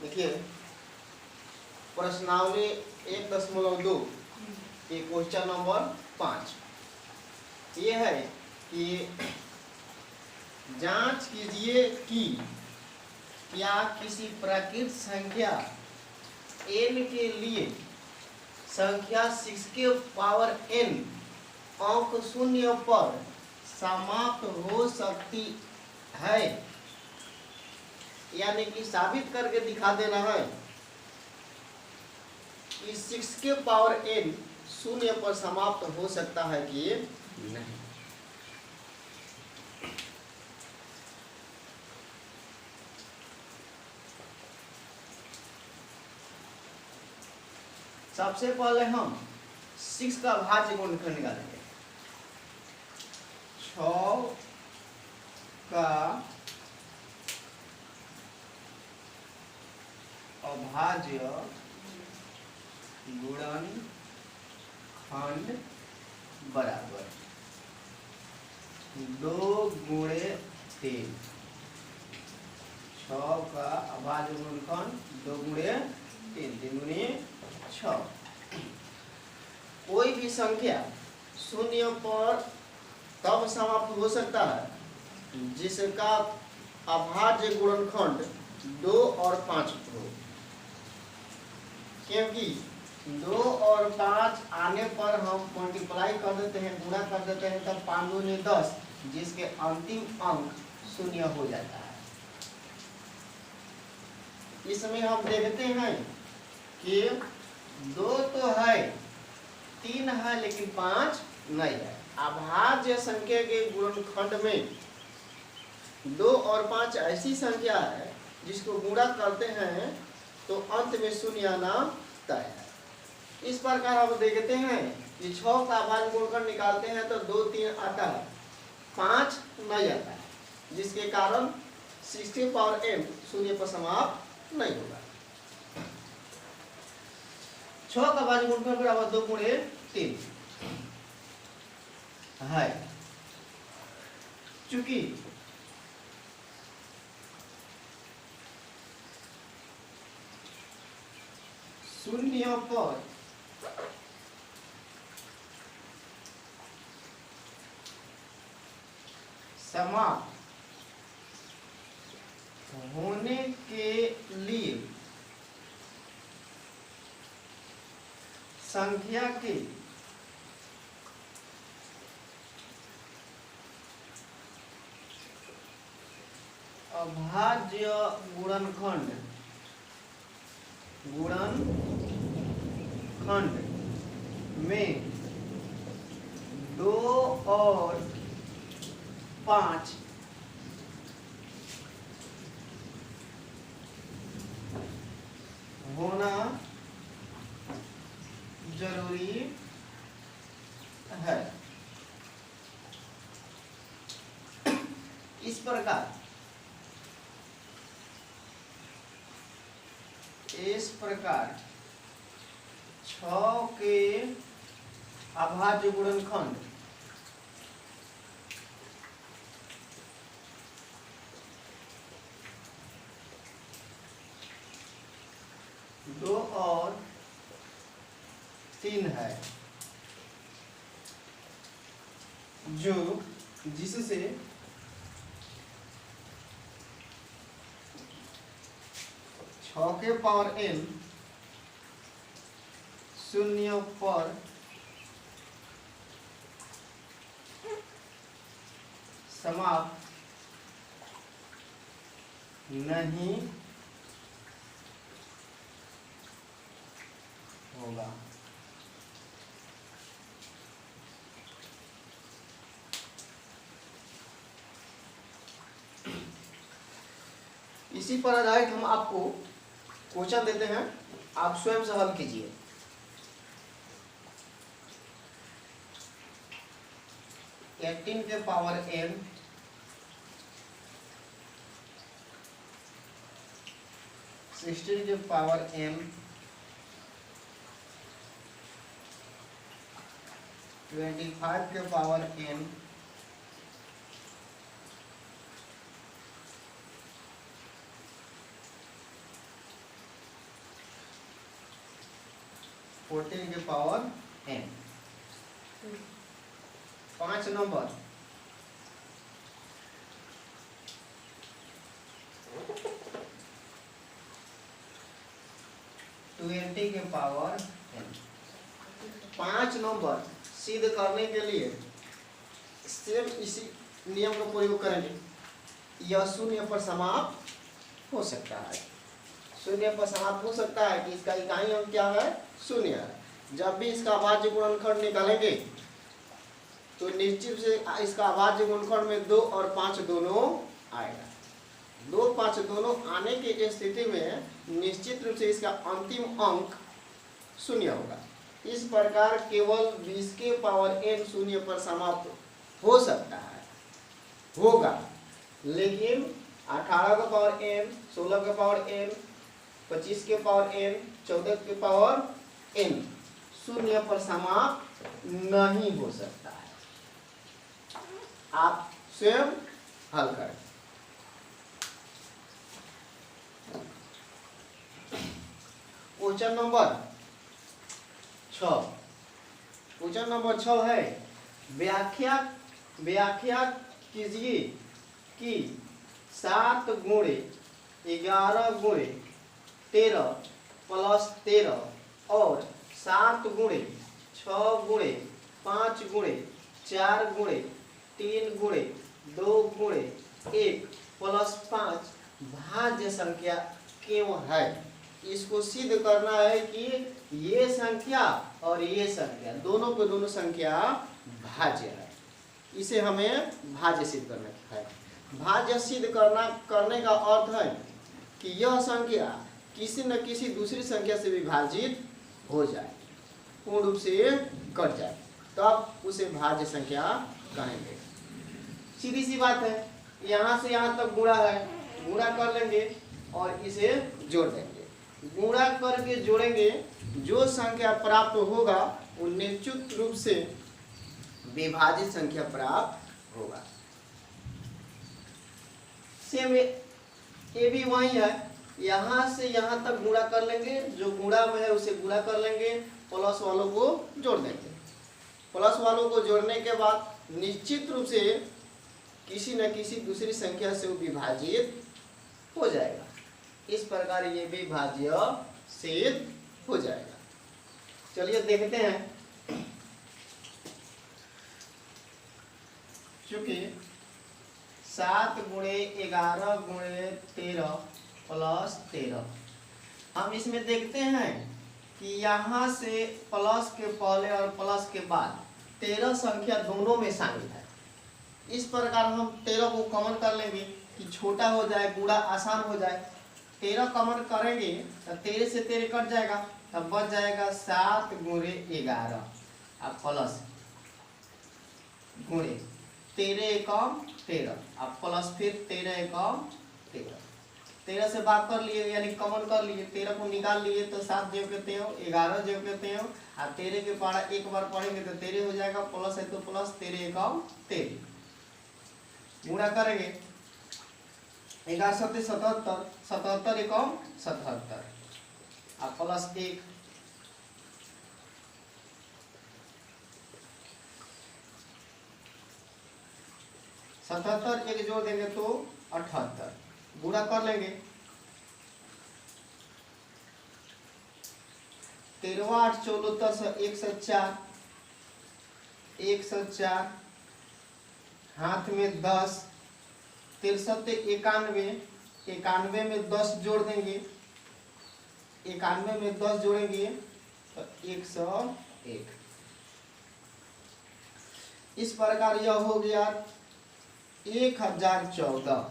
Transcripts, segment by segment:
देखिए प्रश्नावली 1.2 के क्वेश्चन नंबर 5 ये है कि जांच कीजिए कि क्या किसी प्राकृत संख्या n के लिए संख्या 6 के पावर n अंक शून्य पर समाप्त हो सकती है, यानी कि साबित करके दिखा देना है कि 6 के पावर n शून्य पर समाप्त हो सकता है कि नहीं। सबसे पहले हम 6 का भाज्य गुणनखंड निकालेंगे। 6 का अभाज्य गुणनखंड बराबर 2 गुणे 3। 6 का अभाज्य गुणनखंड 2 गुणे 3, 3 गुणे 6। कोई भी संख्या शून्य पर तब समाप्त हो सकता है जिसका अभाज्य गुणनखंड 2 और 5 हो, क्योंकि 2 और 5 आने पर हम मल्टीप्लाई कर देते हैं, गुणा कर देते हैं, तब 5 दूनी 10, जिसके अंतिम अंक शून्य हो जाता है। इसमें हम देखते हैं कि 2 तो है, 3 है, लेकिन 5 नहीं है। अभाज्य संख्या के गुणनखंड में 2 और 5 ऐसी संख्या है जिसको गुणा करते हैं तो अंत में शून्य आना तय है। इस प्रकार हम देखते हैं कि 6 का अभाज्य गुणनखंड निकालते हैं तो 2 3 आता है, 5 नहीं आता है, जिसके कारण 6 के पावर m शून्य पर समाप्त नहीं होगा। 6 का अभाज्य गुणनखंड बराबर 2 गुणे 3 है। चूंकि शून्य पर समाप्त होने के लिए संख्या के अभाज्य गुणनखंड में 2 और 5 होना जरूरी है। इस प्रकार 6 के अभाज्य गुणनखंड दो और 3 है, जो जिससे 6 के पावर n शून्य पर समाप्त नहीं होगा। इसी पर आधारित हम आपको क्वेश्चन देते हैं, आप स्वयं से हल कीजिए। एटीन के पावर n 16 के पावर m 25 के पावर n 50 14 के पावर n। 5 नंबर 20 के पावर n। 5 नंबर सिद्ध करने के लिए सेम इसी नियम का प्रयोग करेंगे। यह शून्य पर समाप्त हो सकता है, शून्य पर समाप्त हो सकता है कि इसका इकाई अंक क्या है, शून्य है। जब भी इसका अभाज्य गुणनखंड निकालेंगे तो निश्चित से इसका अभाज्य गुणनखंड में 2 और 5 दोनों आएगा। 2 5 दोनों आने की स्थिति में निश्चित रूप से इसका अंतिम अंक शून्य होगा। इस प्रकार केवल 20 के पावर n शून्य पर समाप्त हो सकता है, होगा, लेकिन 18 का पावर n, 16 का पावर n, 25 के पावर n, 14 के पावर n शून्य पर समाप्त नहीं हो सकता है। आप स्वयं हल करें। क्वेश्चन नंबर 6, क्वेश्चन नंबर 6 है व्याख्या कीजिए कि 7 गुणे 11 गुणे 13 प्लस 13 और 7 गुणे 6 गुणे 5 गुणे 4 गुणे 3 गुणे 2 गुणे 1 प्लस 5 भाज्य संख्या क्यों है। इसको सिद्ध करना है कि ये संख्या और ये संख्या दोनों के दोनों संख्या भाज्य है। इसे हमें भाज्य सिद्ध करना है। भाज्य सिद्ध करने का अर्थ है कि यह संख्या किसी न किसी दूसरी संख्या से विभाजित हो जाए, पूर्ण रूप से कट जाए, तब उसे भाज्य संख्या कहेंगे। सीधी सी बात है, यहाँ से यहाँ तक गुणा है, गुणा कर लेंगे और इसे जोड़ देंगे। गुणा करके जोड़ेंगे, जो संख्या प्राप्त होगा वो निश्चित रूप से विभाजित संख्या प्राप्त होगा। सेम ये भी वही है, यहाँ से यहाँ तक गुणा कर लेंगे, जो गुणा में है उसे गुणा कर लेंगे, प्लस वालों को जोड़ देंगे। प्लस वालों को जोड़ने के बाद निश्चित रूप से किसी न किसी दूसरी संख्या से वो विभाजित हो जाएगा। इस प्रकार ये भी भाज्य सिद्ध हो जाएगा। चलिए देखते हैं। चूंकि 7 गुणे 11 गुणे 13 प्लस 13, हम इसमें देखते हैं कि यहाँ से प्लस के पहले और प्लस के बाद 13 संख्या दोनों में शामिल है। इस प्रकार हम 13 को कॉमन कर लेंगे कि छोटा हो जाए, गुणा आसान हो जाए। 13 कॉमन करेंगे तो 13 से 13 कट जाएगा, तब बच जाएगा 7 गुणे 11 अब प्लस गुणे 13 एकम 13 अब प्लस फिर 13 एकम 13। 13 से भाग कर लिए यानी कॉमन कर लिए, 13 को निकाल लिए तो 7 जेब के 13, 11 जेब के 13 और 13 के पढ़ा एक बार पढ़ेंगे तो 13 हो जाएगा, प्लस है तो प्लस 13 एकम 13। गुणा करेंगे 11 7 77, 77 एकम 77 अब प्लस 1, सतहत्तर एक जोड़ देंगे तो 78। गुणा कर लेंगे 13 8 14 104, 104 हाथ में 10, 63 91, 91 में 10 जोड़ देंगे, 91 में 10 जोड़ेंगे तो 101। इस प्रकार यह हो गया 1014,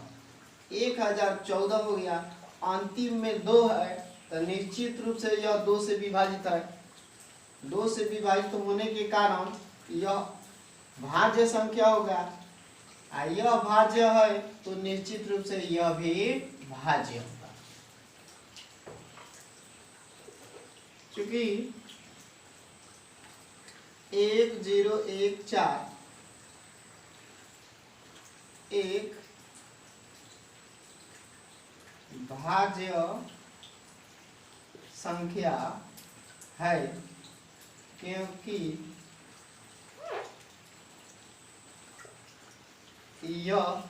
1014 हो गया। अंतिम में 2 है तो निश्चित रूप से यह 2 से विभाजित है। 2 से विभाजित होने के कारण यह भाज्य संख्या होगा। यह भाज्य है तो निश्चित रूप से यह भी भाज्य होगा। चूंकि 1014 एक भाज्य संख्या है क्योंकि यह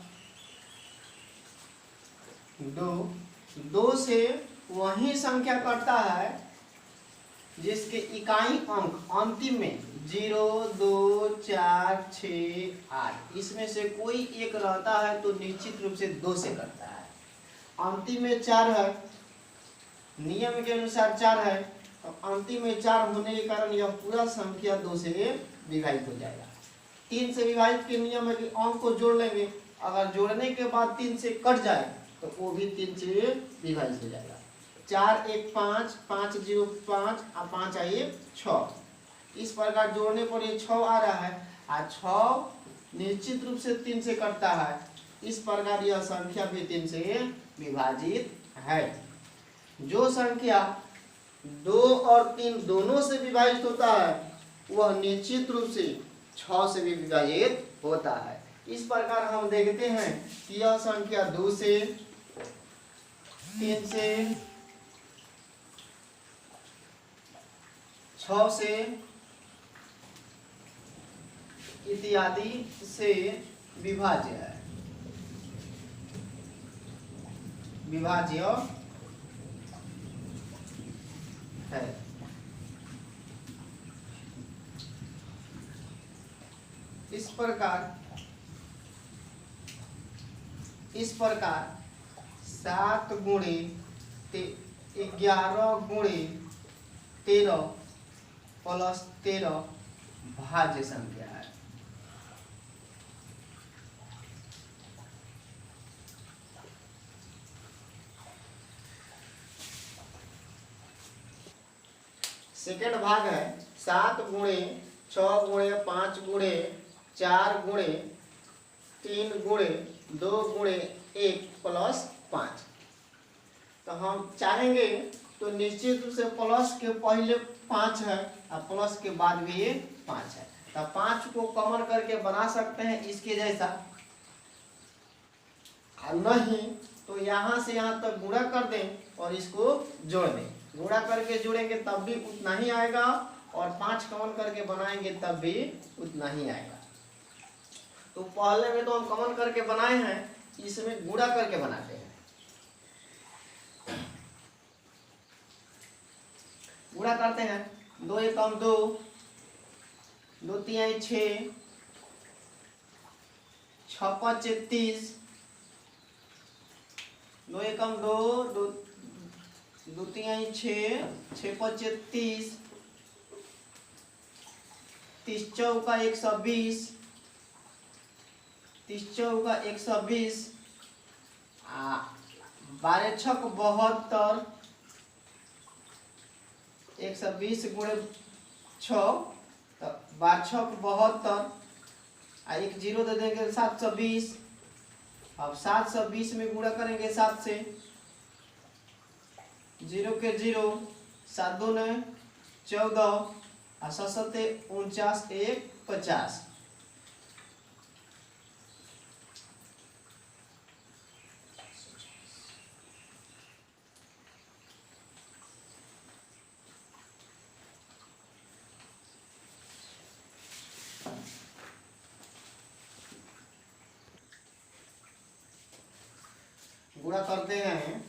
दो से वही संख्या कटता है जिसके इकाई अंक अंतिम में 0, 2, 4, 6, 8 इसमें से कोई एक रहता है तो निश्चित रूप से 2 से कटता है। अंतिम में 4 है, नियम के अनुसार 4 है, तो अंतिम में 4 होने के कारण यह पूरा संख्या 2 से विभाजित हो जाएगा। 3 से विभाजित के नियम है कि अंक को जोड़ लेंगे, अगर जोड़ने के बाद 3 से कट जाए तो वो भी 3 से विभाजित हो जाएगा। 4 1 5, 5 0 5 और 5 आइए 6। इस प्रकार जोड़ने पर ये 6 आ रहा है और 6 निश्चित रूप से 3 से कटता है। इस प्रकार यह संख्या भी 3 से विभाजित है। जो संख्या 2 और 3 दोनों से विभाजित होता है वह निश्चित रूप से 6 से भी विभाजित होता है। इस प्रकार हम देखते हैं कि यह संख्या 2 से, 3 से, 6 से इत्यादि से विभाज्य है, विभाज्य है। इस प्रकार 7 गुणे 11 गुणे 13 प्लस 13 भाज्य संख्या है। सेकेंड भाग है 7 गुणे 6 गुणे 5 गुणे 4 गुणे 3 गुणे 2 गुणे 1 प्लस 5। तो हम चाहेंगे तो निश्चित रूप से प्लस के पहले 5 है और प्लस के बाद भी 5 है, तो 5 को कॉमन करके बना सकते हैं इसके जैसा, नहीं तो यहाँ से यहाँ तक गुणा कर दें और इसको जोड़ दें। गुणा करके जोड़ेंगे तब भी उतना ही आएगा और 5 कॉमन करके बनाएंगे तब भी उतना ही आएगा। तो पहले में तो हम कॉमन करके बनाए हैं, इसमें गुणा करके बनाते हैं। गुणा करते हैं 2 एकम 2, 2 तिहाई 6, 6 पचे 30, 2 एकम 2, 2 तिहाई 6, 6 पचे 30, 30 चौका 120, 30 चौका 120, 12 छक 72, 120 गुणे 6 तो 12 छक 72, एक जीरो दे देंगे 720। अब 720 में गुणा करेंगे 7 से, 0 के 0, 7 दूने 14 और 7 सते 49, 1 50। गुणा करते हैं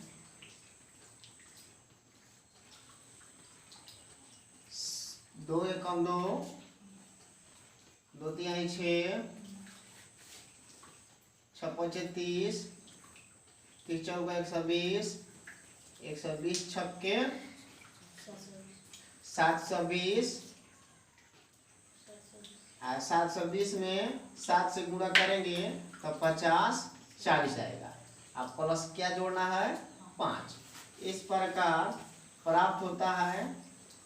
2 एकम 2, 2 तिहाई 6, 6 पचे 30, 30 चौका 120, 120 छक्के 720, 720 में 7 से गुणा करेंगे तो 50 40 आएगा। अब प्लस क्या जोड़ना है 5। इस प्रकार प्राप्त होता है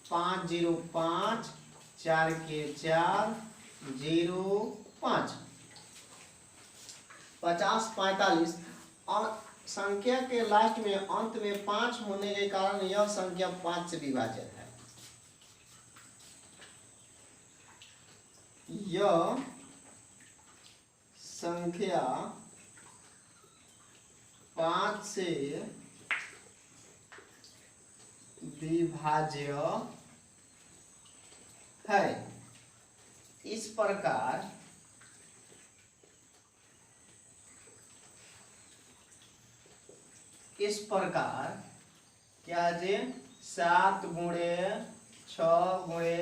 5 0 5, 4 के 4, 0 5, 50 45। और संख्या के लास्ट में अंत में 5 होने के कारण यह संख्या 5 से विभाजित है। यह संख्या 5 से विभाज्य है। इस प्रकार क्या है जी, 7 गुणे 6 गुणे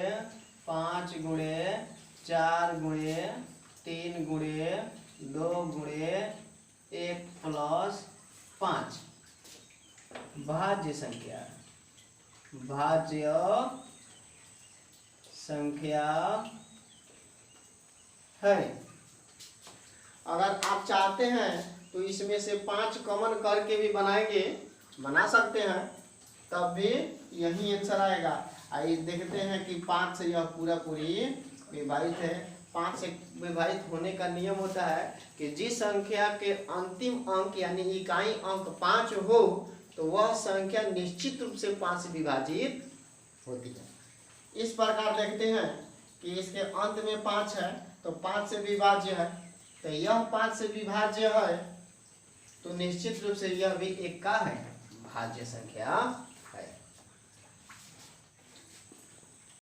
5 गुणे 4 गुणे 3 गुणे 2 गुणे 1 प्लस 5 भाज्य संख्या है। अगर आप चाहते हैं तो इसमें से 5 कॉमन करके भी बना सकते हैं, तब भी यही आंसर आएगा। आइए देखते हैं कि 5 से यह पूरी विभाजित है। 5 से विभाजित होने का नियम होता है कि जिस संख्या के अंतिम अंक यानी इकाई अंक 5 हो तो वह संख्या निश्चित रूप से 5 से विभाजित होती है। इस प्रकार देखते हैं कि इसके अंत में 5 है तो 5 से विभाज्य है, तो यह 5 से विभाज्य है तो निश्चित रूप से यह भी एक का है, भाज्य संख्या